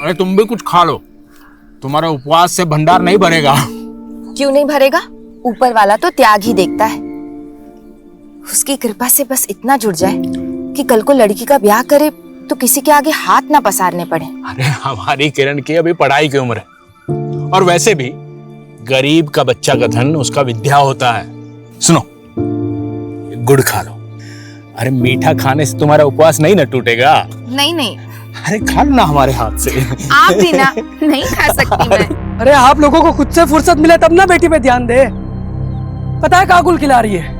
अरे तुम भी कुछ खा लो, तुम्हारा उपवास से भंडार नहीं भरेगा। क्यों नहीं भरेगा? ऊपर वाला तो त्याग ही देखता है। उसकी कृपा से बस इतना जुड़ जाए कि कल को लड़की का ब्याह करे तो किसी के आगे हाथ ना पसारने पड़े। अरे हमारी किरण की अभी पढ़ाई की उम्र है, और वैसे भी गरीब का बच्चा का धन उसका विद्या होता है। सुनो, गुड़ खा लो। अरे मीठा खाने से तुम्हारा उपवास नहीं ना टूटेगा। नहीं नहीं, अरे खा लो ना हमारे हाथ से। आप भी ना, नहीं खा सकती मैं। अरे आप लोगों को खुद से फुर्सत मिले तब ना बेटी पे ध्यान दे। पता है काकुल खिला रही है।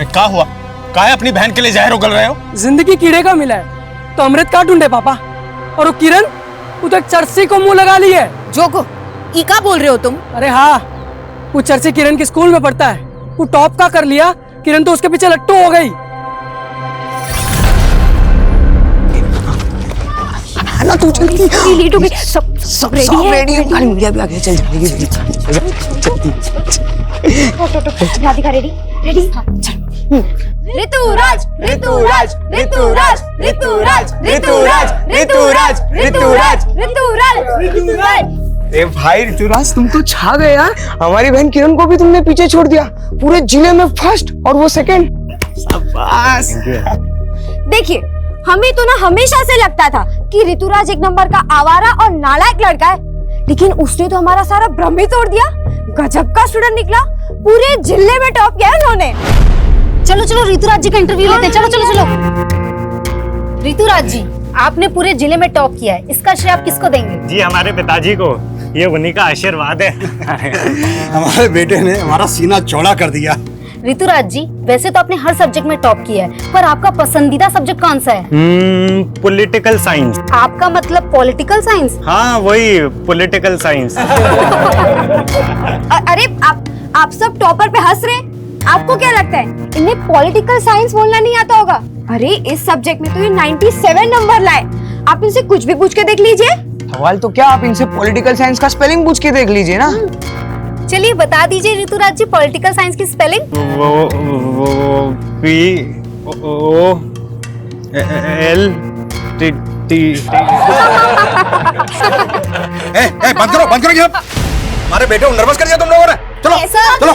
क्या हुआ? काहे अपनी बहन के लिए जहर उगल रहे हो? जिंदगी कीड़े का मिला है तो अमृत का ढूंढे पापा। और वो किरण, वो तो एक चर्सी को मुंह लगा ली है। जोको, ई का बोल रहे हो तुम? अरे हाँ, वो चर्सी किरण के स्कूल में पढ़ता है। वो टॉप का कर लिया, किरण तो उसके पीछे लट्टू हो गई। ना तू जल्दी लेट हो गई। सब रेडी है। गाड़ी मीडिया भी आ गया, चल जल्दी राधिका रेडी रेडी। ऋतुराज ऋतुराज ऋतुराज ऋतुराज ऋतुराज ऋतुराज ऋतुराज ऋतुराज। ए भाई ऋतुराज, तुम तो छा गए यार। हमारी बहन किरण को भी तुमने पीछे छोड़ दिया, पूरे जिले में फर्स्ट और वो सेकंड। शाबाश। देखिए, हमें तो ना हमेशा से लगता था कि ऋतुराज एक नंबर का आवारा और नालायक लड़का है, लेकिन उसने तो हमारा सारा भ्रम ही तोड़ दिया। गजब का स्टूडेंट निकला, पूरे जिले में टॉप किया उन्होंने। चलो चलो ऋतुराज जी का इंटरव्यू लेते हैं। चलो चलो चलो। ऋतुराज जी, आपने पूरे जिले में टॉप किया है, इसका श्रेय आप किसको देंगे? जी हमारे पिताजी को, ये उन्हीं का आशीर्वाद है। हमारे बेटे ने हमारा सीना चौड़ा कर दिया। ऋतुराज जी, वैसे तो आपने हर सब्जेक्ट में टॉप किया है, पर आपका पसंदीदा सब्जेक्ट कौन सा है? Political science. आपका मतलब पॉलिटिकल साइंस? हाँ वही पॉलिटिकल साइंस। अरे आप सब टॉपर पे हंस रहे हैं। आपको क्या लगता है इन्हें पॉलिटिकल साइंस बोलना नहीं आता होगा? अरे इस सब्जेक्ट में तो ये 97 नंबर लाए। आप इनसे कुछ भी पूछ के देख लीजिए। सवाल तो क्या, आप इनसे पॉलिटिकल साइंस का स्पेलिंग पूछ के देख लीजिए ना। चलिए बता दीजिए ऋतुराज जी, पॉलिटिकल साइंस की स्पेलिंग। वो POLT। बंद करो ये। हमारे बेटे को नर्वस कर दिया तुम लोगों ने। चलो चलो।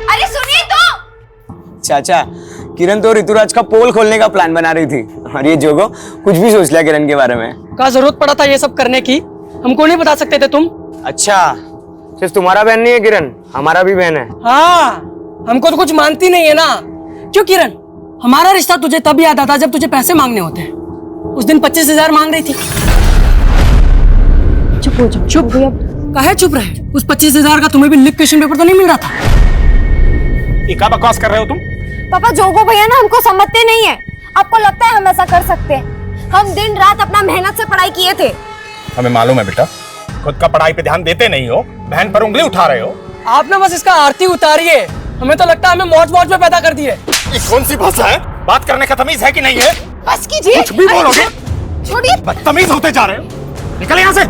अरे सुनिए तो। चाचा, किरण तो ऋतुराज का पोल खोलने का प्लान बना रही थी, और ये जोगो कुछ भी सोच लिया किरण के बारे में। का जरूरत पड़ा था ये सब करने की? हमको नहीं बता सकते थे तुम? अच्छा, सिर्फ तुम्हारा बहन नहीं है किरण, हमारा भी बहन है। हाँ, हमको तो कुछ मानती नहीं है ना। क्यों किरण, हमारा रिश्ता तुझे तब याद आता जब तुझे पैसे मांगने होते। उस दिन 25,000 मांग रही थी। चुप हो जाओ। चुप काहे चुप रहे? उस 25,000 का तुम्हें भी लिख क्वेश्चन पेपर तो नहीं मिल रहा था? ये क्या बकवास कर रहे हो तुम? पापा, जोगो भैया ना हमको समझते नहीं है। आपको लगता है हम ऐसा कर सकते हैं? हम दिन रात अपना मेहनत से पढ़ाई किए थे। हमें मालूम है बेटा, खुद का पढ़ाई पे ध्यान देते नहीं हो, बहन पर उंगली उठा रहे हो। आप ना बस इसका आरती उतारिए। हमें तो लगता है हमें मौज मौज में पैदा कर दिए। ये कौन सी भाषा है? बात करने का तमीज है कि नहीं है? बस कीजिए। कुछ भी बोलोगे? छोड़िए। बदतमीज होते जा रहे हो। निकल यहाँ से।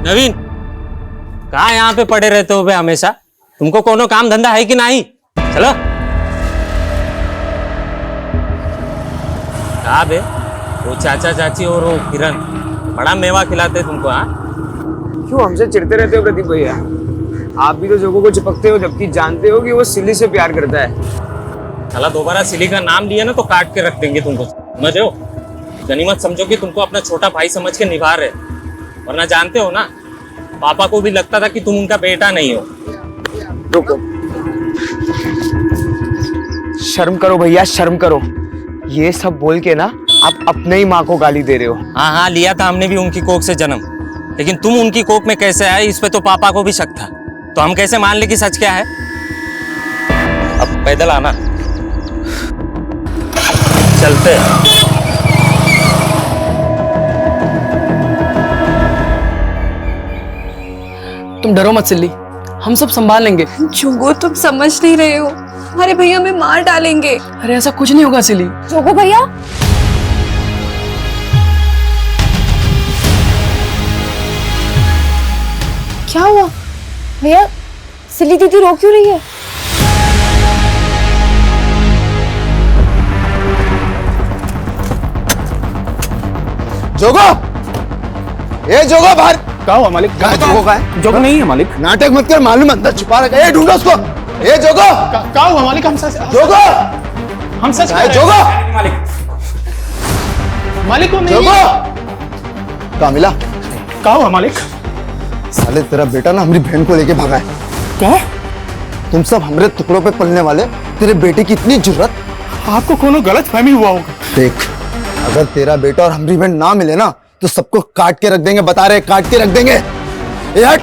नवीन, कहाँ यहाँ पे पड़े रहते हो बे हमेशा? तुमको कोनो काम धंधा है कि नहीं? चलो। कहाँ बे वो चाचा चाची और वो किरण बड़ा मेवा खिलाते तुमको? हाँ, क्यों हमसे चिढ़ते रहते हो प्रदीप भैया? आप भी तो जोगो को चिपकते हो, जबकि जानते हो कि वो सिल्ली से प्यार करता है। साला दोबारा सिली का नाम लिया ना तो काट के रख देंगे तुमको, समझ रहे हो? गनीमत समझो कि तुमको अपना छोटा भाई समझ के निभा रहे, वरना जानते हो ना, पापा को भी लगता था कि तुम उनका बेटा नहीं हो। रुको, शर्म करो भैया, शर्म करो। ये सब बोल के ना आप अपने ही माँ को गाली दे रहे हो। हाँ हाँ, लिया था हमने भी उनकी कोख से जन्म, लेकिन तुम उनकी कोख में कैसे आए इस पे तो पापा को भी शक था। तो हम कैसे मान ले कि सच क्या है? अब पैदल आना, चलते। तुम डरो मत सिल्ली, हम सब संभाल लेंगे। जोगो, तुम समझ नहीं रहे हो, हमारे भैया हमें मार डालेंगे। अरे ऐसा कुछ नहीं होगा सिल्ली। जोगो भैया, क्या हुआ? भैया सिली दीदी रो क्यों रही है? जोगो, ए जोगो बाहर। क्या हुआ मालिक? कहाँ है जोगो? कहाँ है? जोग नहीं है मालिक। नाटक मत कर, मालूम अंदर छुपा रखा है। ए ढूंढो उसको। ए जोगो, क्या हुआ मालिक? हम सच जोगो, कह रहे हैं। जोगो, मालिक मालिक को जोगो, कहाँ मिला? क्या हुआ मालिक? साले तेरा बेटा ना हमारी बहन को लेके भागा है। क्या? तुम सब हमारे टुकड़ों पे पलने वाले, तेरे बेटे की इतनी जुर्रत। आपको कोनो गलत फहमी हुआ होगा। देख, अगर तेरा बेटा और हमारी बहन ना मिले ना तो सबको काट के रख देंगे, बता रहे, काट के रख देंगे। ए हट।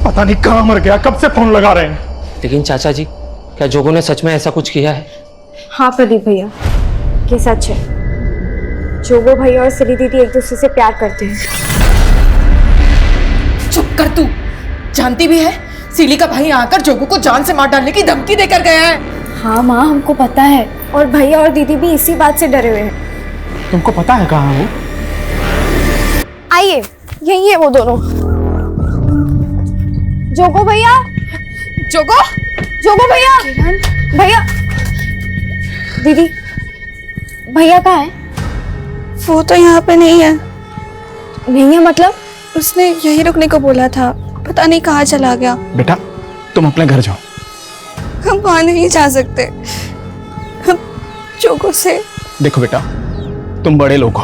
पता नहीं कहाँ मर गया, कब से फोन लगा रहे हैं। लेकिन चाचा जी, क्या जोगो ने सच में ऐसा कुछ किया है? हाँ प्रदीप भैया, ये सच है। जोगो भैया और सिली दीदी एक दूसरे से प्यार करते हैं। चुप कर तू। जानती भी है सिली का भाई आकर जोगो को जान से मार डालने की धमकी देकर गया है। हाँ माँ, हमको पता है, और भैया और दीदी भी इसी बात से डरे हुए हैं। तुमको पता है कहाँ है वो? आइए, यही है वो दोनों। जोगो भैया, जोगो, जोगो भैया, भैया, दीदी, भैया कहाँ है? वो तो यहाँ पे नहीं है। नहीं है मतलब? उसने यहीं रुकने को बोला था, पता नहीं कहाँ चला गया। बेटा तुम अपने घर जाओ। हम वहाँ नहीं जा सकते, हम जोगो से। देखो बेटा, तुम बड़े लोग हो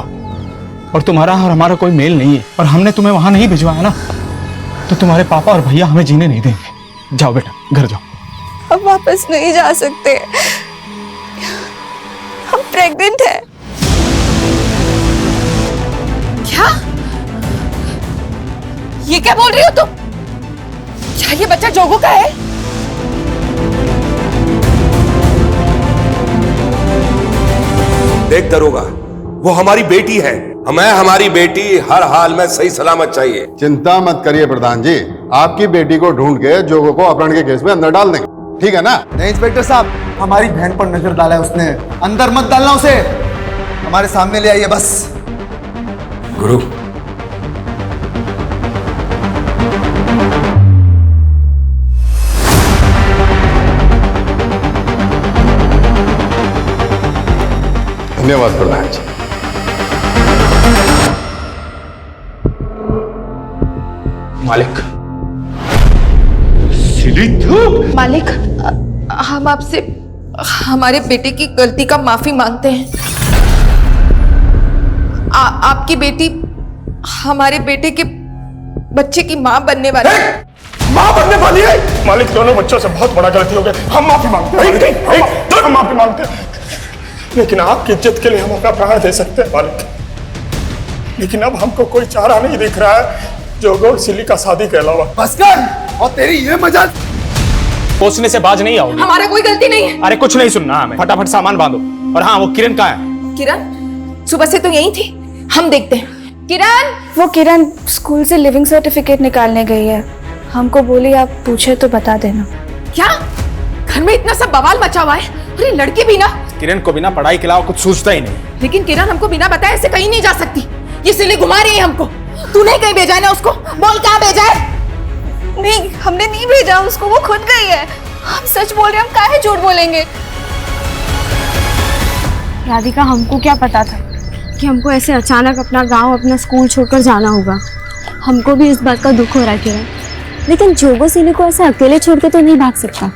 और तुम्हारा और हमारा कोई मेल नहीं है, और हमने तुम्हें वहां नहीं भिजवाया ना, तो तुम्हारे पापा और भैया हमें जीने नहीं देंगे। जाओ बेटा, घर जाओ। हम वापस नहीं जा सकते, हम प्रेग्नेंट हैं। क्या? ये क्या बोल रही हो तुम? क्या ये बच्चा जोगो का है? देख दरोगा, वो हमारी बेटी है। हमें हमारी बेटी हर हाल में सही सलामत चाहिए। चिंता मत करिए प्रधान जी, आपकी बेटी को ढूंढ के जोगो को अपहरण के केस में अंदर डाल देंगे, ठीक है ना? नहीं इंस्पेक्टर साहब, हमारी बहन पर नजर डाला है उसने, अंदर मत डालना उसे, हमारे सामने ले आइए बस। गुरु, धन्यवाद प्रधान जी। मालिक, मालिक, हम आपसे हमारे बेटे की गलती का माफी मांगते हैं। आपकी बेटी हमारे बेटे के बच्चे की माँ बनने वाली है। माँ बनने वाली है? मालिक दोनों बच्चों से बहुत बड़ा गलती हो गई, हम माफी मांगते हैं। हम माफी मांगते हैं, लेकिन आपकी इज्जत के लिए हम अपना प्राण दे सकते हैं मालिक। लेकिन अब हमको कोई चारा नहीं दिख रहा है जोगो और सिली का शादी के अलावा। बस कर, और तेरी ये मजाक। सोचने से बाज नहीं आओगे। हमारा कोई गलती नहीं है। अरे कुछ नहीं सुनना हमें, फटाफट सामान बांधो। और हाँ, वो किरण कहाँ है? किरण सुबह से तो यही थी, हम देखते हैं। किरण, वो किरण स्कूल से लिविंग सर्टिफिकेट निकालने गई है, हमको बोली आप पूछे तो बता देना। क्या घर में इतना सब बवाल मचा हुआ है? अरे लड़की भी ना। किरण को बिना पढ़ाई के अलावा कुछ सूझता ही नहीं। लेकिन किरण हमको बिना बताए ऐसे कहीं नहीं जा सकती। ये सिली घुमा रही है हमको। तूने कहीं भेजा है ना उसको? बोल कहाँ भेजा है? नहीं, हमने नहीं भेजा उसको, वो खुद गई है। हम सच बोल रहे हैं, हम काहे झूठ बोलेंगे? राधिका, हमको क्या पता था कि हमको ऐसे अचानक अपना गांव, अपना स्कूल छोड़कर जाना होगा। हमको भी इस बात का दुख हो रहा है किरण, लेकिन जोगो सिली को ऐसे अकेले छोड़ के तो नहीं भाग सकता।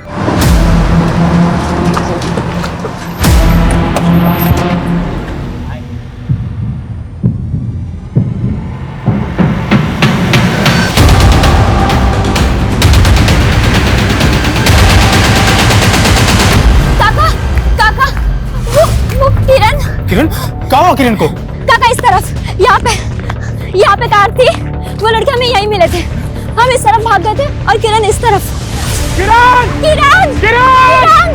किरण, कहाँ हुआ किरण को? काका इस तरफ, यहाँ पे कार थी, वो लड़के हमें यहीं मिले थे। हम इस तरफ भाग गए थे और किरण इस तरफ। किरण! किरण! किरण!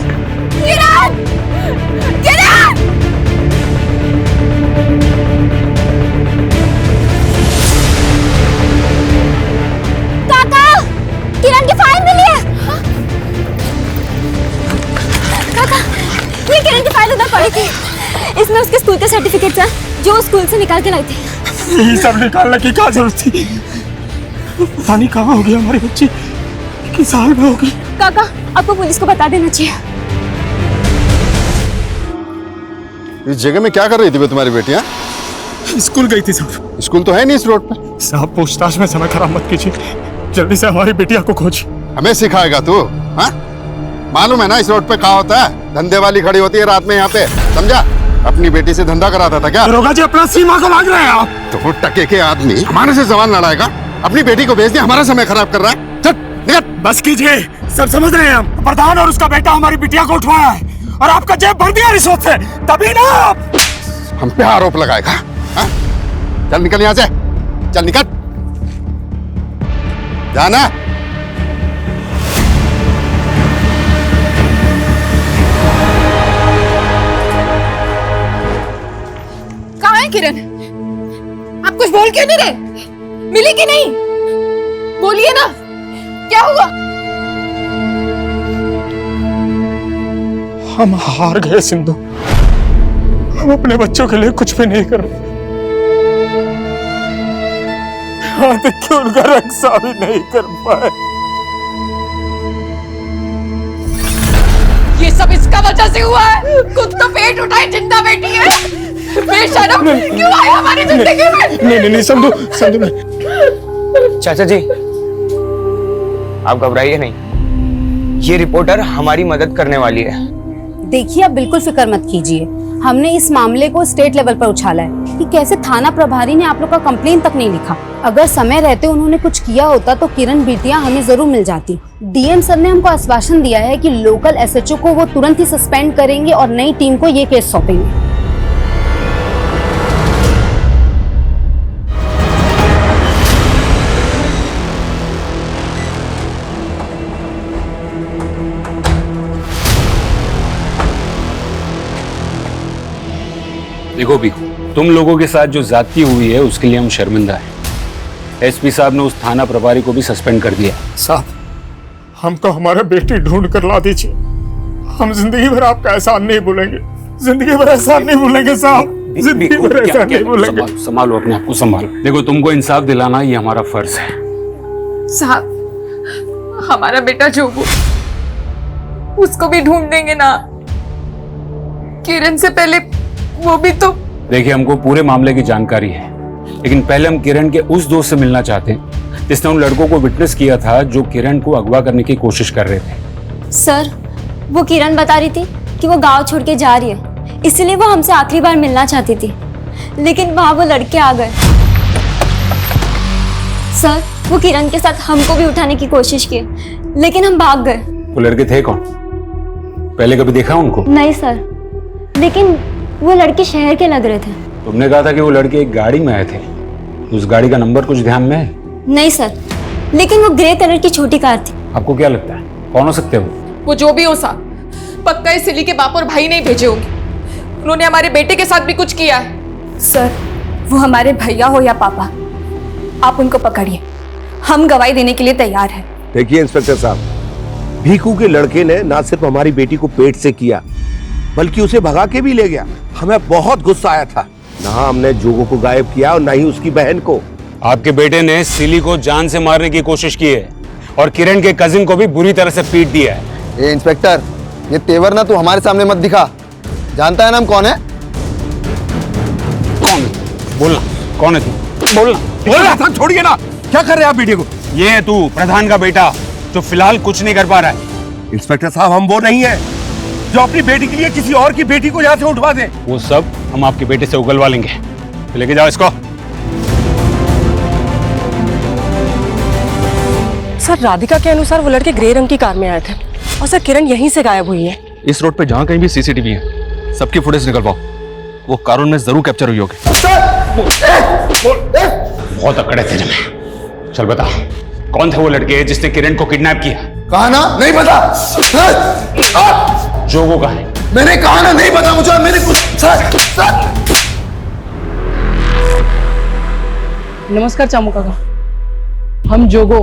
किरण! किरण! काका, किरण की फाइल मिली है। काका, ये किरण की फाइल उधर पड़ी थी। इसमें उसके स्कूल के सर्टिफिकेट्स हैं जो वो स्कूल से निकाल के लाई थी। ये सब निकालने की क्या जरूरत थी? पता नहीं कहाँ होगी हमारी बच्ची, किस साल में होगी। काका आपको पुलिस को बता देना चाहिए। इस जगह में क्या कर रही थी तुम्हारी बेटी? हाँ, स्कूल गई थी साहब। स्कूल तो है नहीं इस रोड पे। साहब पूछताछ में समय खराब मत कीजिए, जल्दी से हमारी बेटिया को खोज। हमें सिखाएगा तू? हाँ, मालूम है ना इस रोड पे क्या होता है? धंधे वाली खड़ी होती है रात में यहाँ पे, समझा? अपनी बेटी से धंधा कराता था क्या? दरोगा जी अपना सीमा को मांग रहे हैं आप। तो टके के आदमी हमारे से सवाल लड़ाएगा? अपनी बेटी को भेज दिया, हमारा समय खराब कर रहा है। चल निकल। बस कीजिए, सब समझ रहे हैं हम। प्रधान और उसका बेटा हमारी बिटिया को उठवाया है और आपका जेब भर दिया रिश्वत से, तभी ना आप हम पे आरोप लगाएगा। हाँ? चल निकल यहाँ से, चल निकल, जाना। कहाँ है किरण? आप कुछ बोल क्यों नहीं रहे? मिली कि नहीं? बोलिए ना, क्या हुआ? हम हार गए सिंधु, हम अपने बच्चों के लिए कुछ भी नहीं कर रहे। यहाँ तक कि उनका रक्षा भी नहीं कर पाए। ये सब इसका वजह से हुआ है। खुद तो पेट उठाए जिंदा बेटी है, बेशरम क्यों आया हमारी जिंदगी में? नहीं संधु, संधु नहीं। चाचा जी आप घबराइए नहीं, ये रिपोर्टर हमारी मदद करने वाली है। देखिए आप बिल्कुल फिक्र मत कीजिए, हमने इस मामले को स्टेट लेवल पर उछाला है कि कैसे थाना प्रभारी ने आप लोग का कंप्लेन तक नहीं लिखा। अगर समय रहते उन्होंने कुछ किया होता तो किरण बिटिया हमें जरूर मिल जाती। डीएम सर ने हमको आश्वासन दिया है कि लोकल एसएचओ को वो तुरंत ही सस्पेंड करेंगे और नई टीम को ये केस सौंपेंगे। देखो भीखू, तुम लोगों के साथ जो ज्यादती हुई है उसके लिए हम शर्मिंदा हैं। एसपी साहब ने उस थाना प्रभारी को भी सस्पेंड कर दिया। साहब हमको हमारा बेटी ढूंढ कर ला दीजिए, हम जिंदगी भर आपका एहसान नहीं भूलेंगे, जिंदगी भर एहसान नहीं भूलेंगे साहब, जिंदगी भर एहसान नहीं भूलेंगे। संभालो अपने आप को, संभालो। देखो तुमको इंसाफ दिलाना ये हमारा फर्ज है। साहब हमारा बेटा जोगू, उसको भी ढूंढ देंगे ना? किरण से पहले वो भी तो। देखिए हमको पूरे मामले की जानकारी है, लेकिन पहले हम किरण के उस दोस्त से मिलना चाहते हैं जिसने उन लड़कों को विटनेस किया था जो किरण को अगवा करने की कोशिश कर रहे थे। सर वो किरण बता रही थी कि वो गांव छोड़ के जा रही है, इसलिए वो हमसे आखिरी बार मिलना चाहती थी, लेकिन वहां वो लड़के आ गए। सर वो किरण के साथ हमको भी उठाने की कोशिश की, लेकिन हम भाग गए। वो लड़के थे कौन? पहले कभी देखा उनको? नहीं सर, लेकिन वो लड़के शहर के लग रहे थे। तुमने कहा था कि वो लड़के एक गाड़ी में आए थे, उस गाड़ी का नंबर कुछ ध्यान में है? नहीं सर, लेकिन वो ग्रे कलर की छोटी कार थी। आपको क्या लगता है कौन हो सकते हो? वो जो भी हो साहब, पक्का इस सिली के बाप और भाई नहीं भेजे होंगे, उन्होंने हमारे बेटे के साथ भी कुछ किया है। सर वो हमारे भैया हो या पापा, आप उनको पकड़िए, हम गवाही देने के लिए तैयार हैं। देखिए इंस्पेक्टर साहब, भीखू के लड़के ने ना सिर्फ हमारी बेटी को पेट से किया बल्कि उसे भगा के भी ले गया। हमें बहुत गुस्सा आया था, ना हमने जोगो को गायब किया और ना ही उसकी बहन को। आपके बेटे ने सिली को जान से मारने की कोशिश की है और किरण के कजिन को भी बुरी तरह से पीट दिया है। ए इंस्पेक्टर, ये तेवर ना तू हमारे सामने मत दिखा, जानता है ना हम कौन है? कौन है? बोलना, कौन है तू? बोलना, बोलना। साहब छोड़िए ना, क्या कर रहे हैं आप बेटी को? ये है तू, प्रधान का बेटा, जो फिलहाल कुछ नहीं कर पा रहा है। इंस्पेक्टर साहब हम वो नहीं है जो अपनी बेटी के लिए किसी और की बेटी को यहाँ से उठवा दे। वो सब हम आपके बेटे से उगलवा लेंगे। लेके जाओ इसको। सर राधिका के अनुसार वो लड़के ग्रे रंग की कार में आए थे और सर किरण यहीं से गायब हुई है। इस रोड पे जहाँ कहीं भी सीसीटीवी है सबकी फुटेज निकलवाओ, वो कारून में जरूर कैप्चर हुई होगी। बहुत अकड़े थे जमे। चल बता, कौन थे वो लड़के जिसने किरण को किडनैप किया? कहा ना नहीं पता। जोगो का है। मैंने कहा ना नहीं पता मुझे, मैंने कुछ। नमस्कार चामू काका, हम जोगो,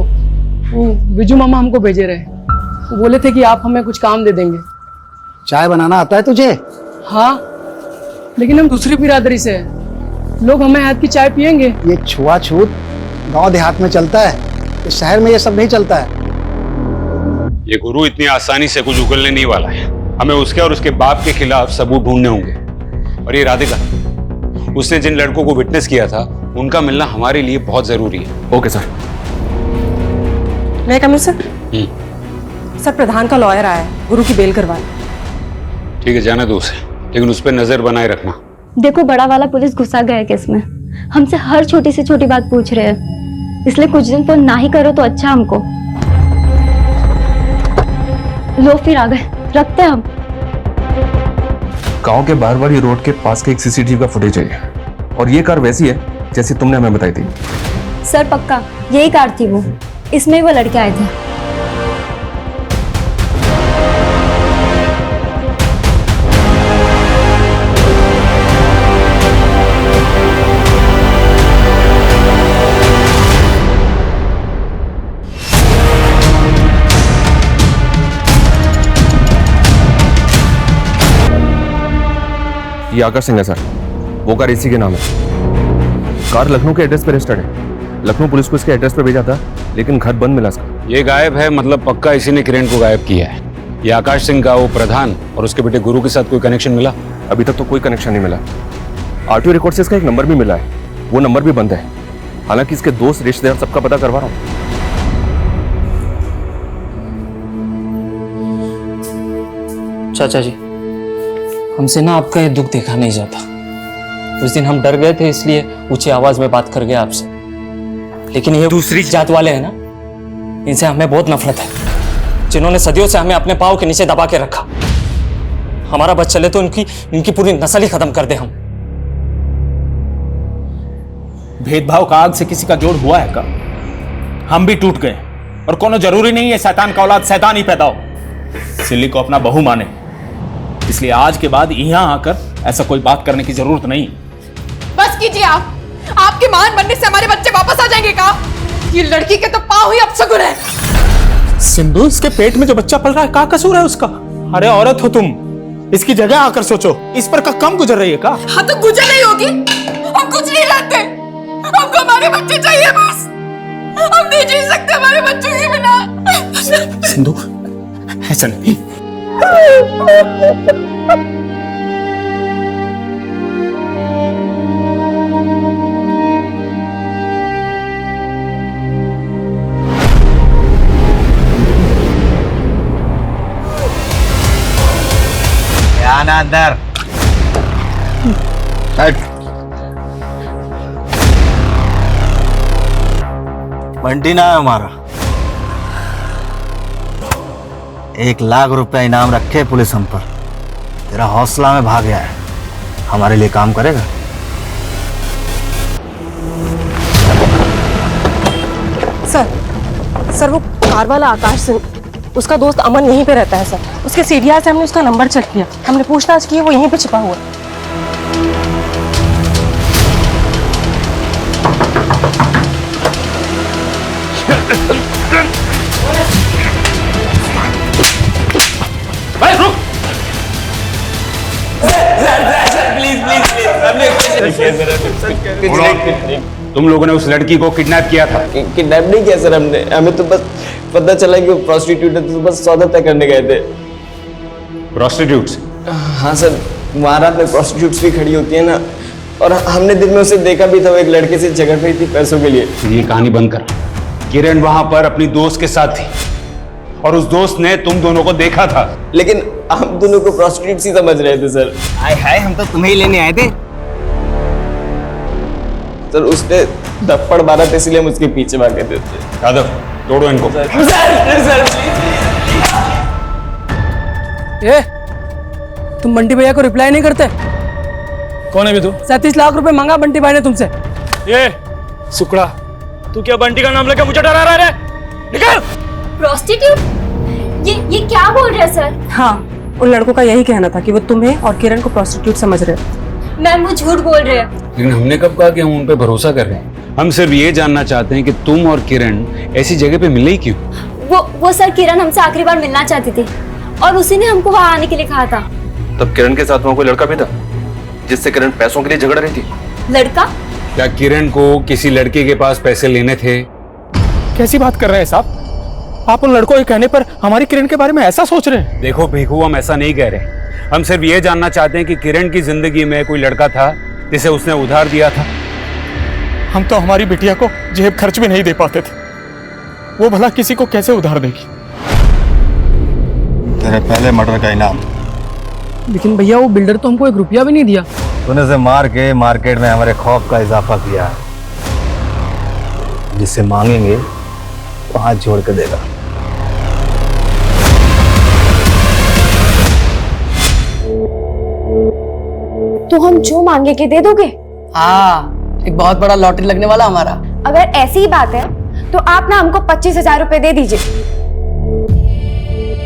वो बिजू मामा हमको भेजे रहे, वो बोले थे कि आप हमें कुछ काम दे देंगे। चाय बनाना आता है तुझे? हाँ लेकिन हम दूसरी बिरादरी से हैं। लोग हमें हाथ की चाय पियेंगे। ये छुआछूत गांव देहात में चलता है, इस शहर में ये सब नहीं चलता है। ये गुरु इतनी आसानी से कुछ उगलने नहीं वाला है। हमें उसके और उसके बाप के खिलाफ सबूत ढूंढने होंगे। और ये राधिका, उसने जिन लड़कों को विटनेस किया था उनका मिलना हमारे लिए बहुत जरूरी है। Okay sir. मैं कमिश्नर सर, प्रधान का लॉयर आया है, गुरु की बेल करवाए। ठीक है, जाना दो उसे, लेकिन उस पर नजर बनाए रखना। देखो, बड़ा वाला पुलिस घुसा गया है केस में। हमसे हर छोटी से छोटी बात पूछ रहे हैं, इसलिए कुछ दिन तो ना ही करो तो अच्छा हमको। लो फिर आ गए, रखते हैं हम। गांव के बाहर वाली रोड के पास के एक सीसीटीवी का फुटेज है और ये कार वैसी है जैसी तुमने हमें बताई थी। सर पक्का यही कार थी वो, इसमें वो लड़के आए थे। ये आकाश सिंह है सर, वो कार इसी के नाम है। कार लखनऊ के एड्रेस पर रजिस्टर्ड है। लखनऊ पुलिस को इसके एड्रेस पर भेजा था, लेकिन घर बंद मिला इसका। ये गायब है, मतलब पक्का इसी ने किरण को गायब किया है। ये आकाश सिंह का वो प्रधान और उसके बेटे गुरु के साथ कोई कनेक्शन मिला? अभी तक तो कोई कनेक्शन नहीं मिला। आरटीओ रिकॉर्ड से इसका एक नंबर भी मिला है, वो नंबर भी बंद है। हालांकि इसके दोस्त रिश्तेदार सबका पता करवा रहा हूँ। चाचा जी, हमसे ना आपका ये दुख देखा नहीं जाता। उस दिन हम डर गए थे, इसलिए ऊंची आवाज में बात कर गए आपसे। लेकिन ये दूसरी जात वाले हैं ना, इनसे हमें बहुत नफरत है, जिन्होंने सदियों से हमें अपने पाँव के नीचे दबा के रखा। हमारा बस चले तो इनकी पूरी नस्ल ही खत्म कर दे हम। भेदभाव का आग से किसी का जोड़ हुआ है का? हम भी टूट गए, और कोनो जरूरी नहीं है शैतान का औलाद शैतान ही पैदा हो। सिल्ली को अपना बहू माने, इसलिए आज के बाद यहाँ आकर ऐसा कोई बात करने की जरूरत नहीं। बस कीजिए आप। आपके मान बनने से हमारे बच्चे वापस आ जाएंगे का? ये लड़की के तो पाँव ही अपशगुन है। सिंधु, इसके पेट में जो बच्चा पल रहा है, क्या कसूर है उसका? अरे औरत हो तुम, इसकी जगह आकर सोचो। इस पर का कम गुजर रही है का? हाँ तो गुजर नहीं होगी, हम कुछ नहीं रहते। हमको हमारे बच्चे चाहिए बस। हम नहीं जी सकते हमारे बच्चों के बिना। सिंधु, ऐसा नहीं। आना अंदर। बंटी ना है हमारा। 1 लाख रुपया इनाम रखे पुलिस हम पर। तेरा हौसला में भाग गया है, हमारे लिए काम करेगा? सर वो कार वाला आकाश सिंह, उसका दोस्त अमन यहीं पे रहता है सर। उसके सीढ़ियाँ से हमने उसका नंबर चेक किया, हमने पूछताछ की, वो यहीं पे छिपा हुआ है। तुम लोगों ने उस लड़की को किडनैप किया था? किडनैप नहीं किया सर हमने, हमें तो बस पता चला कि वो प्रोस्टिट्यूट है, तो बस सौदा तय करने गए थे। प्रोस्टिट्यूट्स? हाँ सर, वहाँ में प्रोस्टिट्यूट्स भी खड़ी होती है ना, और हमने दिन में उसे देखा भी था, वो एक लड़के से झगड़ रही थी पैसों के लिए। ये कहानी बंद कर। किरण वहां पर अपनी दोस्त के साथ थी और उस दोस्त ने तुम दोनों को देखा था। लेकिन हम दोनों को प्रोस्टिट्यूट्स ही समझ रहे थे सर। हाय हाय, हम तो तुम्हें ही लेने आए थे सर। उसने थप्पड़ मारा था, इसलिए हम उसके पीछे भागे थे। यादव, तोड़ो इनको। ए, तुम बंटी भैया को रिप्लाई नहीं करते? कौन है भी तू? 37 लाख रुपए मांगा बंटी भाई ने तुमसे। ये सुकड़ा, तू क्या बंटी का नाम लेकर मुझे डरा रहा है? निकल! प्रोस्टिट्यूट? ये क्या बोल रहे हैं सर? हाँ, उन लड़कों का यही कहना था कि वो तुम्हें और किरण को प्रोस्टिट्यूट समझ रहे हैं। मैम वो झूठ बोल रहे हैं। लेकिन हमने कब कहा कि हम उन पे भरोसा कर रहे हैं? हम सिर्फ ये जानना चाहते हैं कि तुम और किरण ऐसी जगह पे मिले ही क्यों? वो सर, किरण हमसे आखिरी बार मिलना चाहती थी और उसी ने हमको वहाँ आने के लिए कहा था। तब किरण के साथ वहाँ कोई लड़का भी था? जिससे किरण पैसों के लिए झगड़ रही थी? लड़का? क्या किरण को किसी लड़के के पास पैसे लेने थे? कैसी बात कर रहे हैं साहब? आप उन लड़कों के कहने पर हमारी किरण के बारे में ऐसा सोच रहे हैं? देखो भीखू, हम ऐसा नहीं कह रहे। हम सिर्फ ये जानना चाहते हैं कि किरण की जिंदगी में कोई लड़का था जिसे उसने उधार दिया था? हम तो हमारी बिटिया को जेब खर्च भी नहीं दे पाते थे, वो भला किसी को कैसे उधार देगी? तेरे पहले मर्डर का इनाम। लेकिन भैया वो बिल्डर तो हमको 1 रुपया भी नहीं दिया। तूने उसे मार के मार्केट में हमारे खौफ का इजाफा किया। जिससे मांगेंगे वो हाथ जोड़ के देगा। तो हम जो मांगेंगे दे दोगे? हाँ, एक बहुत बड़ा लॉटरी लगने वाला हमारा। अगर ऐसी ही बात है तो आप ना हमको 25,000 रुपए दे दीजिए।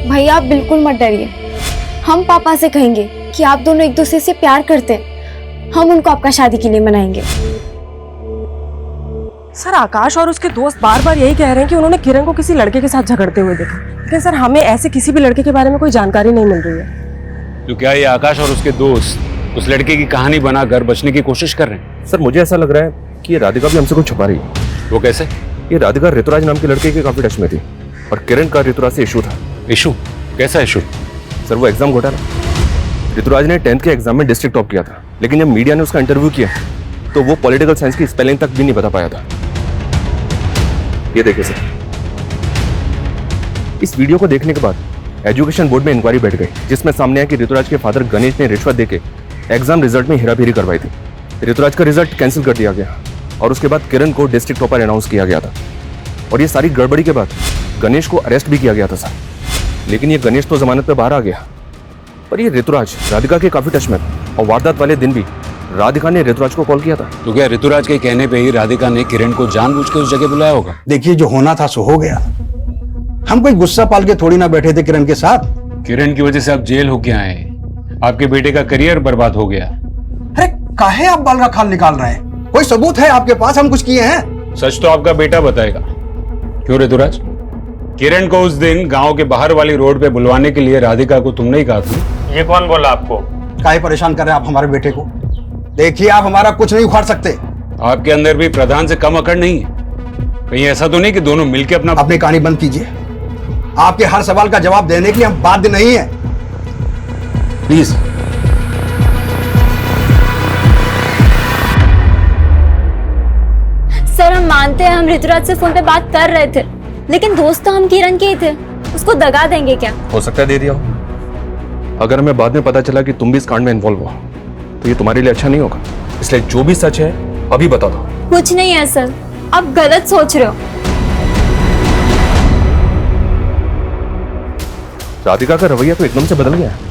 भैया आप बिल्कुल मत डरिए, हम पापा से कहेंगे कि आप दोनों एक दूसरे से प्यार करते हैं, हम उनको आपका शादी के लिए मनाएंगे। सर आकाश और उसके दोस्त बार बार यही कह रहे हैं कि उन्होंने किरण को किसी लड़के के साथ झगड़ते हुए देखा, लेकिन सर हमें ऐसे किसी भी लड़के के बारे में कोई जानकारी नहीं मिल रही है। तो क्या ये आकाश और उसके दोस्त उस लड़के की कहानी बनाकर बचने की कोशिश कर रहे हैं? सर मुझे ऐसा लग रहा है कि ये राधिका भी हमसे कुछ छुपा रही है। वो कैसे? ये राधिका ऋतुराज नाम के लड़के के काफी टच में थी और किरण का ऋतुराज से इशू था। इशू? कैसा इशू? सर वो एग्जाम घोटाला। ऋतुराज ने 10th के एग्जाम में डिस्ट्रिक्ट टॉप किया था, लेकिन जब मीडिया ने उसका इंटरव्यू किया तो वो पॉलिटिकल साइंस की स्पेलिंग तक भी नहीं बता पाया था। ये देखिए सर, इस वीडियो को देखने के बाद एजुकेशन बोर्ड में इंक्वायरी बैठ गई, जिसमें सामने आया कि ऋतुराज के फादर गणेश ने रिश्वत देके एग्जाम रिजल्ट में हेराफेरी करवाई थी। ऋतुराज का रिजल्ट कैंसिल कर दिया गया और उसके बाद किरण को डिस्ट्रिक्ट टॉपर अनाउंस किया गया था। और ये सारी गड़बड़ी के बाद गणेश को अरेस्ट भी किया गया था सर, लेकिन ये गणेश तो जमानत पे बाहर आ गया। पर ये ऋतुराज राधिका के काफी टच में था और वारदात वाले दिन भी राधिका ने ऋतुराज को कॉल किया था। तो क्या ऋतुराज के कहने पे ही राधिका ने किरण को जानबूझ के उस जगह बुलाया होगा? देखिए जो होना था सो हो गया। हम कोई गुस्सा पाल के थोड़ी ना बैठे थे किरण के साथ। किरण की वजह से आप जेल होके आए, आपके बेटे का करियर बर्बाद हो गया। अरे काहे आप बाल का खाल निकाल रहे हैं? कोई सबूत है आपके पास हम कुछ किए हैं? सच तो आपका बेटा बताएगा। क्यों ऋतुराज, किरण को उस दिन गांव के बाहर वाली रोड पे बुलवाने के लिए राधिका को तुमने ही कहा था? ये कौन बोला आपको? काहे परेशान कर रहे हैं आप हमारे बेटे को? देखिए आप हमारा कुछ नहीं उखाड़ सकते। आपके अंदर भी प्रधान से कम अकड़ नहीं है? कहीं ऐसा तो नहीं कि दोनों मिलकर अपनी कहानी बंद कीजिए। आपके हर सवाल का जवाब देने के लिए हम बाध्य नहीं है, प्लीज। सर हम मानते हैं हम ऋतुराज से फोन पे बात कर रहे थे, लेकिन दोस्त तो हम किरण के ही थे, उसको दगा देंगे क्या? हो सकता है दे दिया हो। अगर हमें बाद में पता चला कि तुम भी इस कांड में इन्वॉल्व हो तो ये तुम्हारे लिए अच्छा नहीं होगा, इसलिए जो भी सच है अभी बता दो। कुछ नहीं है सर, आप गलत सोच रहे हो। राधिका का रवैया तो एकदम से बदल गया है।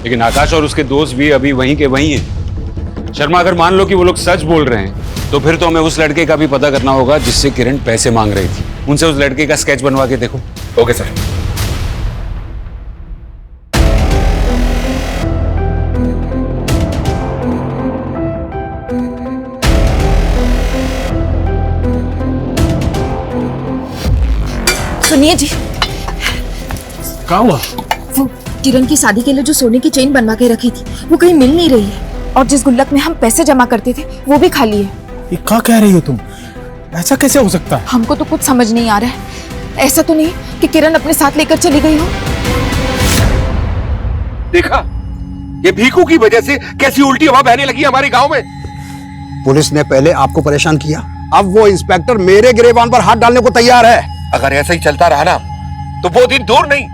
लेकिन आकाश और उसके दोस्त भी अभी वहीं के वहीं हैं। शर्मा, अगर मान लो कि वो लोग सच बोल रहे हैं तो फिर तो हमें उस लड़के का भी पता करना होगा जिससे किरण पैसे मांग रही थी। उनसे उस लड़के का स्केच बनवा के देखो। Okay sir. सुनिए जी, क्या हुआ? वो किरण की शादी के लिए जो सोने की चेन बनवा के रखी थी वो कहीं मिल नहीं रही है, और जिस गुल्लक में हम पैसे जमा करते थे वो भी खाली है। ये क्या कह रही हो तुम? ऐसा कैसे हो सकता है? हमको तो कुछ समझ नहीं आ रहा है। ऐसा तो नहीं कि किरण अपने साथ लेकर चली गई हो? देखा, ये भीखू की वजह से कैसी उल्टी हवा बहने लगी हमारे गांव में। पुलिस ने पहले आपको परेशान किया, अब वो इंस्पेक्टर मेरे गिरेबान पर हाथ डालने को तैयार है। अगर ऐसा ही चलता रहा ना तो वो दिन दूर नहीं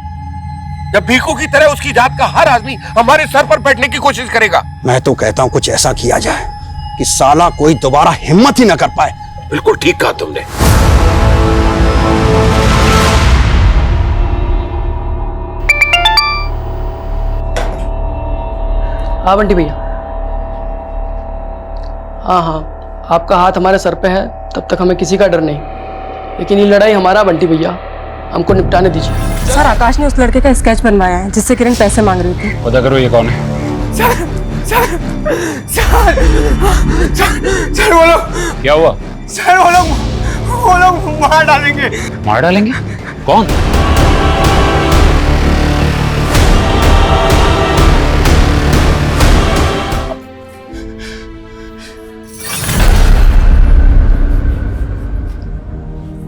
जब भीखू की तरह उसकी जात का हर आदमी हमारे सर पर बैठने की कोशिश करेगा। मैं तो कहता हूं कुछ ऐसा किया जाए कि साला कोई दोबारा हिम्मत ही न कर पाए। बिल्कुल ठीक कहा तुमने। हाँ बंटी भैया, हाँ आपका हाथ हमारे सर पे है, तब तक हमें किसी का डर नहीं, लेकिन ये लड़ाई हमारा बंटी भैया, हमको निपटाने दीजिए। सर आकाश ने उस लड़के का स्केच बनवाया है जिससे किरण पैसे मांग रही थी। पता करो ये कौन है। सर वो लोग, क्या हुआ? सर वो लोग मार डालेंगे। मार डालेंगे? कौन?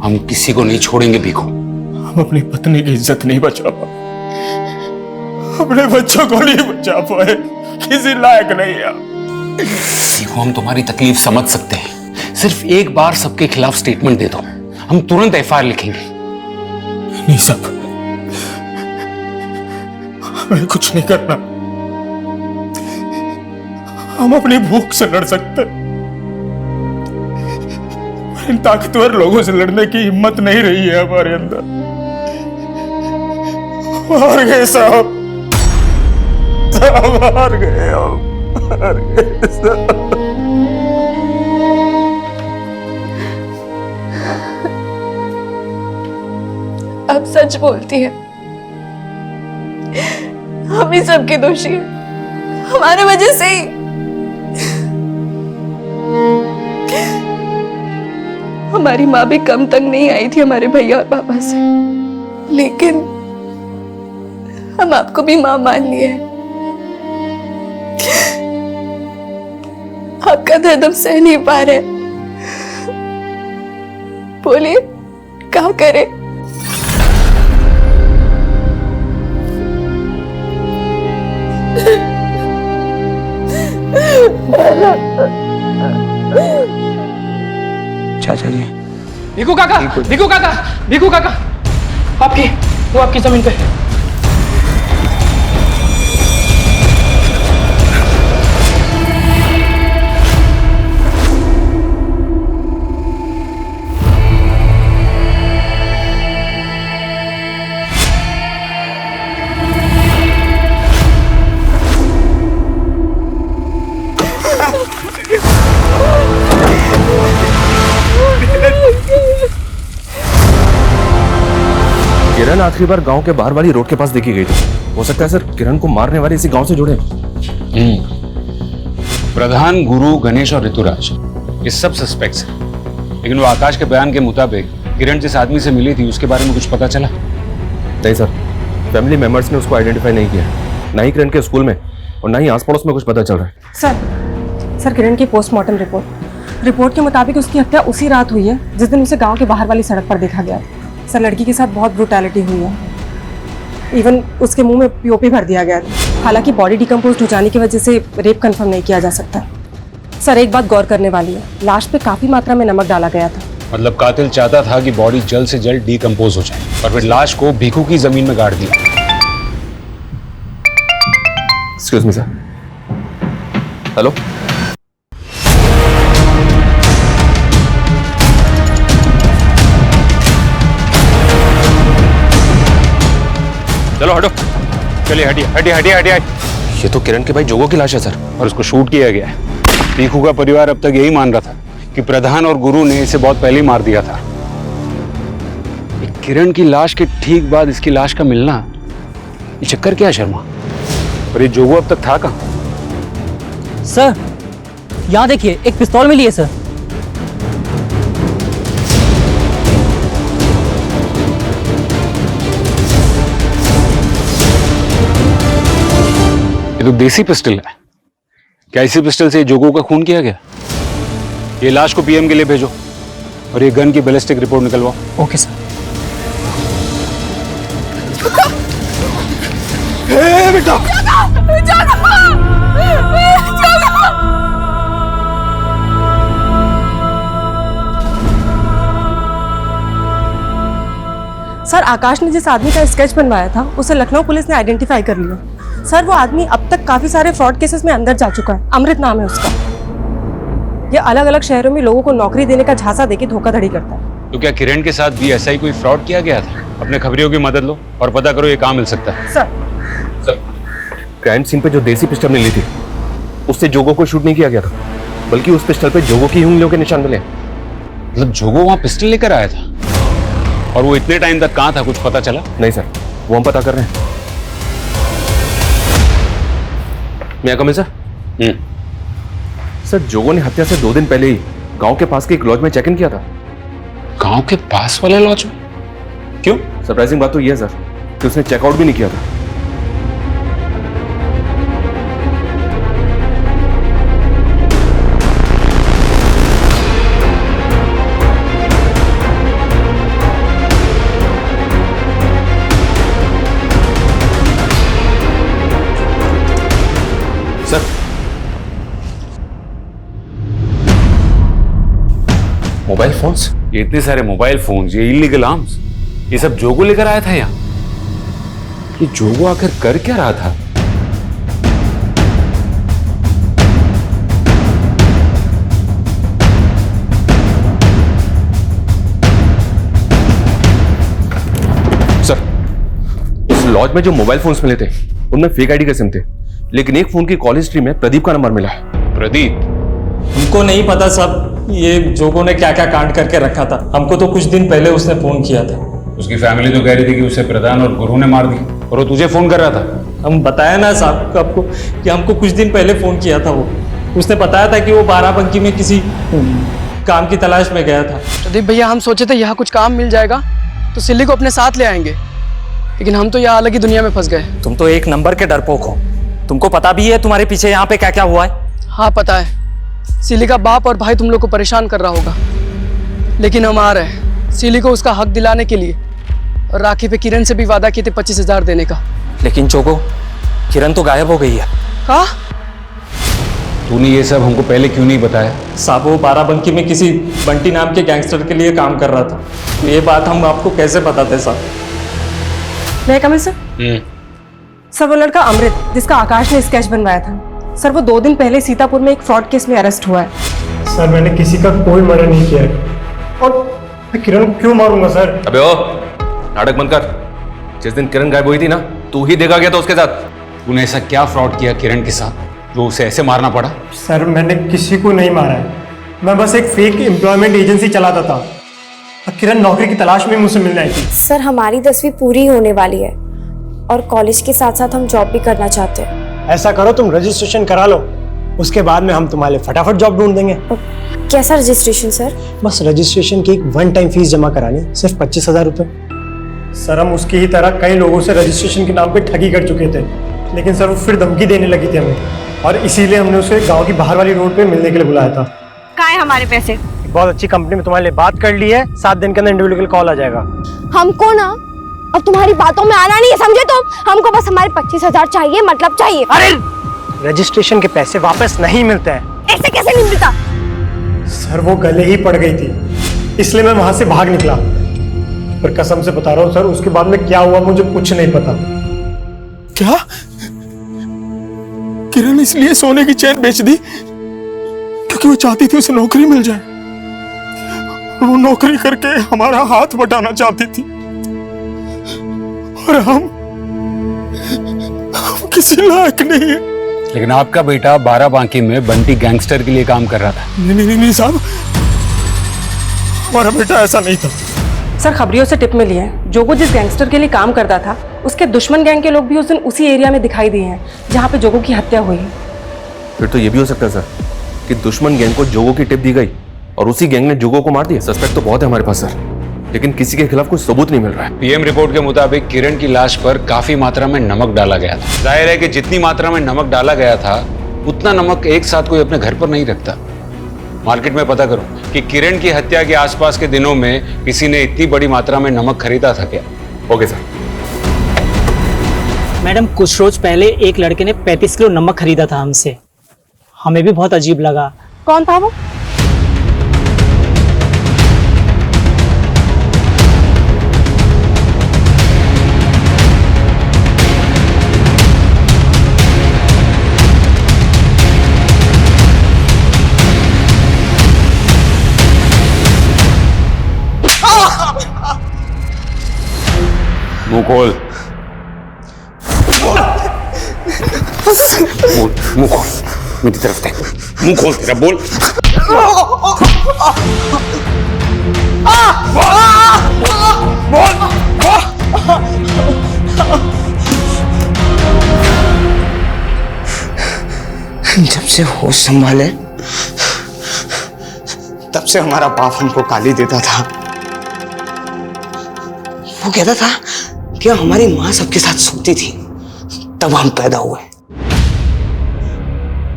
हम किसी को नहीं छोड़ेंगे भीखू। हम अपनी पत्नी की इज्जत नहीं बचा पाए, अपने बच्चों को नहीं बचा पाए, किसी लायक नहीं है। भीखू, हम तुम्हारी तकलीफ समझ सकते हैं, सिर्फ एक बार सबके खिलाफ स्टेटमेंट दे दो, हम तुरंत एफआईआर लिखेंगे। नहीं साहब, हमें कुछ नहीं करना, हम अपनी भूख से लड़ सकते, इन ताकतवर लोगों से लड़ने की हिम्मत नहीं रही है हमारे अंदर। हार गए साहब, हार गए हम, हार गए साहब। अब सच बोलती है, हम ही सबके दोषी हैं, हमारे वजह से ही। हमारी माँ भी कम तंग नहीं आई थी हमारे भैया और पापा से, लेकिन हम आपको भी माँ मान लिए हैं। आपका दर्द हम सह नहीं पा रहे, बोलिए क्या करें? चाचा जी, भिखू काका, भिखू काका, भिखू काका, वो आपकी जमीन पे। किरण आखिरी बार गांव के बाहर वाली रोड के पास देखी गई थी। हो सकता है सर किरण को मारने वाले इसी गांव से जुड़े। प्रधान, गुरु, गणेश और ऋतुराज ये सब सस्पेक्ट्स हैं, लेकिन वो आकाश के बयान के मुताबिक किरण जिस आदमी से मिली थी उसके बारे में कुछ पता चला? नहीं सर, फैमिली मेंबर्स ने उसको आइडेंटिफाई नहीं किया, ना ही किरण के स्कूल में और ना ही आस पड़ोस में कुछ पता चल रहा है। सर किरण की पोस्टमार्टम रिपोर्ट के मुताबिक उसकी हत्या उसी रात हुई है जिस दिन उसे गांव के बाहर वाली सड़क पर देखा गया। सर लड़की के साथ बहुत ब्रूटैलिटी हुई है, इवन उसके मुंह में पीओपी भर दिया गया था। हालांकि बॉडी डिकम्पोज हो जाने की वजह से रेप कंफर्म नहीं किया जा सकता। सर एक बात गौर करने वाली है, लाश पे काफी मात्रा में नमक डाला गया था। मतलब कातिल चाहता था कि बॉडी जल्द से जल्द डिकम्पोज हो जाए और फिर लाश को भीखू की जमीन में गाड़ दिया। Excuse me sir. हेलो, चलो हटो, चलिए हटिए हटिए हटिए हटिए। ये तो किरण के भाई जोगो की लाश है सर, और उसको शूट किया गया है। भीखू का परिवार अब तक यही मान रहा था कि प्रधान और गुरु ने इसे बहुत पहले ही मार दिया था। किरण की लाश के ठीक बाद इसकी लाश का मिलना, ये चक्कर क्या है शर्मा? और ये जोगो अब तक था कहाँ? सर यहाँ देखिए, एक पिस्तौल मिली है सर। ये तो देसी पिस्टल है। क्या इसी पिस्टल से जोगो का खून किया गया? ये लाश को पीएम के लिए भेजो और ये गन की बैलिस्टिक रिपोर्ट निकलवाओ। Okay sir. बेटा सर आकाश ने जिस आदमी का स्केच बनवाया था उसे लखनऊ पुलिस ने आइडेंटिफाई कर लिया। सर वो आदमी अब तक काफी सारे फ्रॉड केसेस में अंदर जा चुका है। अमृत नाम है उसका। ये अलग अलग शहरों में लोगों को नौकरी देने का झांसा देके धोखाधड़ी करता है। तो क्या किरण के साथ भी ऐसा ही कोई फ्रॉड किया गया था? अपने खबरियों की मदद लो और पता करो ये कहाँ मिल सकता है। सर क्राइम सीन पे जो देसी पिस्टल मिली थी उससे जोगो को शूट नहीं किया गया था, बल्कि उस पिस्टल पे जोगो की उंगलियों के निशान मिले। मतलब जोगो वहां पिस्टल लेकर आया था और वो इतने टाइम तक कहाँ था, कुछ पता चला? नहीं सर, वो हम पता कर रहे हैं। मैं कमिल सर। सर जोगो ने हत्या से 2 दिन पहले ही गांव के पास के एक लॉज में चेक इन किया था। गांव के पास वाले लॉज में? क्यों? सरप्राइजिंग बात तो यह है सर कि उसने चेकआउट भी नहीं किया था। Sir, mobile phones? ये इतने सारे मोबाइल फोन्स, ये इलीगल आर्म्स, ये सब जोगो लेकर आया था यहाँ। ये जोगो आखिर कर क्या रहा था? सर, उस लॉज में जो मोबाइल फोन्स मिले थे उनमें फेक आईडी के सिम थे, लेकिन एक फोन की कॉल हिस्ट्री में प्रदीप का नंबर मिला है। प्रदीप? हमको नहीं पता साहब ये जोगो ने क्या क्या कांड करके रखा था। हमको तो कुछ दिन पहले उसने फोन किया था। उसकी फैमिली तो कह रही थी कि उसे प्रधान और गुरु ने मार दिया, और वो तुझे फोन कर रहा था। हम बताया ना साहब आपको कि हमको कुछ दिन पहले फोन किया था वो। उसने बताया था कि वो बाराबंकी में किसी काम की तलाश में गया था। प्रदीप भैया, हम सोचे थे यहाँ कुछ काम मिल जाएगा तो सिल्ली को अपने साथ ले आएंगे, लेकिन हम तो यहाँ अलग ही दुनिया में फंस गए। तुम तो एक नंबर के डरपोक हो। तुमको पता भी है तुम्हारे पीछे यहाँ पे क्या क्या हुआ है? हाँ पता है, सिली का बाप और भाई तुम लोग को परेशान कर रहा होगा, लेकिन हम आ रहे हैं सिली को उसका हक दिलाने के लिए। और राखी पे किरण से भी वादा किए थे 25,000 देने का। लेकिन जोगो, किरण तो गायब हो गई है। हाँ? तूने ये सब हमको पहले क्यों नहीं बताया? साहब वो बाराबंकी में किसी बंटी नाम के गैंगस्टर के लिए काम कर रहा था। तो ये बात हम आपको कैसे बताते साहब? मैं कमिल सर, वो लड़का अमृत जिसका आकाश ने स्केच बनवाया था सर, वो 2 दिन पहले सीतापुर में एक फ्रॉड केस में अरेस्ट हुआ है। सर मैंने किसी का कोई मर्डर नहीं किया है, और मैं किरण को क्यों मारूंगा सर? अबे ओ, नाटक बंद कर। जिस दिन किरण गायब हुई थी ना, तू ही देखा गया था उसके साथ। तूने ऐसा क्या फ्रॉड किया किरण के साथ जो उसे ऐसे मारना पड़ा? सर मैंने किसी को नहीं मारा है, मैं बस एक फेक एम्प्लॉयमेंट एजेंसी चलाता था। किरण नौकरी की तलाश में मुझसे मिलने आई थी। सर हमारी 10वीं पूरी होने वाली है और कॉलेज के साथ साथ हम जॉब भी करना चाहते हैं। ऐसा करो, तुम रजिस्ट्रेशन करा लो, उसके बाद में हम तुम्हारे लिए फटाफट जॉब ढूंढ देंगे। कैसा रजिस्ट्रेशन सर? बस रजिस्ट्रेशन की एक 1 टाइम फीस जमा करानी, सिर्फ 25,000 रुपये। सर हम उसकी ही तरह कई लोगों से रजिस्ट्रेशन के नाम पे ठगी कर चुके थे, लेकिन सर वो फिर धमकी देने लगी थी हमें, और इसीलिए हमने उसे गांव की बाहर वाली रोड पे मिलने के लिए बुलाया था। कहाँ है हमारे पैसे? बहुत अच्छी कंपनी में तुम्हारे लिए बात कर ली है, 7 दिन के अंदर इंडिविजुअल कॉल आ जाएगा। हमको ना अब तुम्हारी बातों में आना नहीं है, समझे तुम? हमको बस हमारे 25,000 चाहिए, मतलब चाहिए। अरे रजिस्ट्रेशन के पैसे वापस नहीं मिलते हैं। ऐसे कैसे नहीं मिलता? सर वो गले ही पड़ गई थी, इसलिए मैं वहां से भाग निकला। पर कसम से बता रहा हूँ सर, उसके बाद में क्या हुआ मुझे कुछ नहीं पता। क्या किरण इसलिए सोने की चैन बेच दी क्योंकि वो चाहती थी उसे नौकरी मिल जाए? वो नौकरी करके हमारा हाथ बटाना चाहती थी, और हम किसी लायक नहीं है। लेकिन आपका बेटा बाराबांकी में बंटी गैंगस्टर के लिए काम कर रहा था। नहीं साहब, हमारा बेटा ऐसा नहीं था। सर खबरियों से टिप मिली है, जोगो जिस गैंगस्टर के लिए काम करता था उसके दुश्मन गैंग के लोग भी उस दिन उसी एरिया में दिखाई दिए हैं जहाँ पे जोगो की हत्या हुई है। फिर तो ये भी हो सकता है सर कि दुश्मन गैंग को जोगो की टिप दी गई और उसी गैंग ने जोगो को मार दिया। सस्पेक्ट तो बहुत है हमारे पास सर, लेकिन किसी के खिलाफ कोई सबूत नहीं मिल रहा है। पीएम रिपोर्ट के मुताबिक किरण की लाश पर काफी मात्रा में नमक डाला गया था। जाहिर है कि जितनी मात्रा में नमक डाला गया था उतना नमक एक साथ कोई अपने घर पर नहीं रखता। मार्केट में पता करो कि किरण की हत्या के आसपास के दिनों में किसी ने इतनी बड़ी मात्रा में नमक खरीदा था क्या? Okay sir. मैडम कुछ रोज पहले एक लड़के ने 35 किलो नमक खरीदा था हमसे, हमें भी बहुत अजीब लगा। कौन था वो? मुंह खोल, मुंह खोल, मेरी तरफ देख, मुंह खोल तेरा, बोल। जब से होश संभाले तब से हमारा बाप हमको गाली देता था। वो कहता था कि हमारी माँ सबके साथ सोती थी, तब हम पैदा हुए।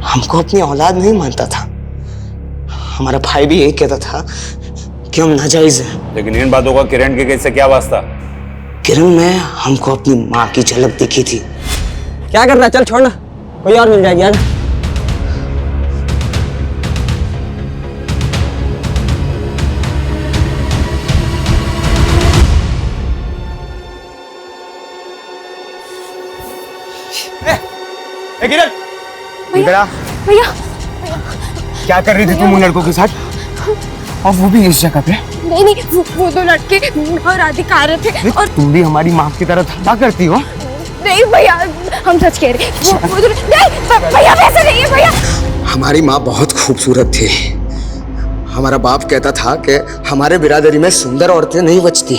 हमको अपनी औलाद नहीं मानता था। हमारा भाई भी यही कहता था कि हम नाजायज हैं। लेकिन इन बातों का किरण के केस से क्या वास्ता? किरण में हमको अपनी माँ की झलक दिखी थी। क्या करना, चल छोड़ना, कोई और मिल जाएगी यार। किरण इधर आ। भैया क्या कर रही थी तुम उन लड़कों के साथ, और वो भी इस जगह पे? नहीं नहीं, वो दो लड़के और राधिका आ रहे थे और तुम भी हमारी माँ की तरह धंधा करती हो? नहीं भैया, हम सच कह रहे हैं। नहीं भैया, वैसे नहीं है भैया। हमारी माँ बहुत खूबसूरत थी। हमारा बाप कहता था कि हमारे बिरादरी में सुंदर औरतें नहीं बचती,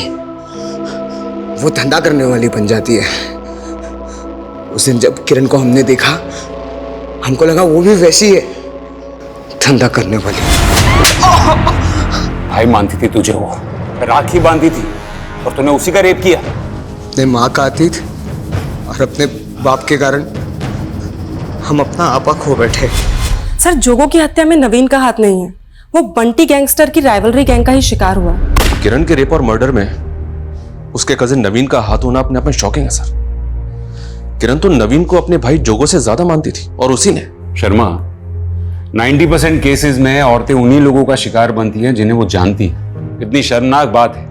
वो धंधा करने वाली बन जाती है। उस दिन जब किरण को हमने देखा, हमको लगा वो भी वैसी है, धंधा करने वाली। भाई मानती थी तुझे, वो राखी बांधी थी और तूने उसी का रेप किया। अपने माँ का अतीत और अपने बाप के कारण हम अपना आपा खो बैठे। सर, जोगो की हत्या में नवीन का हाथ नहीं है, वो बंटी गैंगस्टर की राइवलरी गैंग का ही शिकार हुआ। किरण के रेप और मर्डर में उसके कजिन नवीन का हाथ होना अपने आप में शॉकिंग है सर। किरण तो नवीन को अपने भाई जोगो से ज्यादा मानती थी, और उसी ने। शर्मा, 90% केसेस में औरतें उन्हीं लोगों का शिकार बनती हैं जिन्हें वो जानती हैं। इतनी शर्मनाक बात है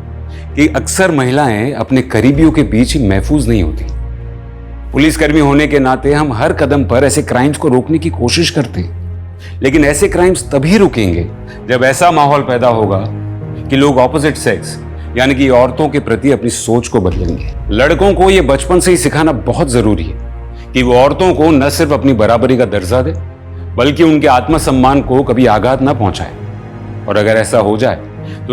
कि अक्सर महिलाएं अपने करीबियों के बीच ही महफूज नहीं होती। पुलिसकर्मी होने के नाते हम हर कदम पर ऐसे क्राइम्स को रोकने की कोशिश करते हैं, लेकिन ऐसे क्राइम्स तभी रुकेंगे जब ऐसा माहौल पैदा होगा कि लोग ऑपोजिट सेक्स यानी कि औरतों के प्रति अपनी सोच को बदलेंगे। लड़कों को यह बचपन से ही सिखाना बहुत जरूरी है कि वो औरतों को न सिर्फ अपनी बराबरी का दर्जा दे, बल्कि उनके आत्मसम्मान को कभी आघात न पहुंचाए। और अगर ऐसा हो जाए तो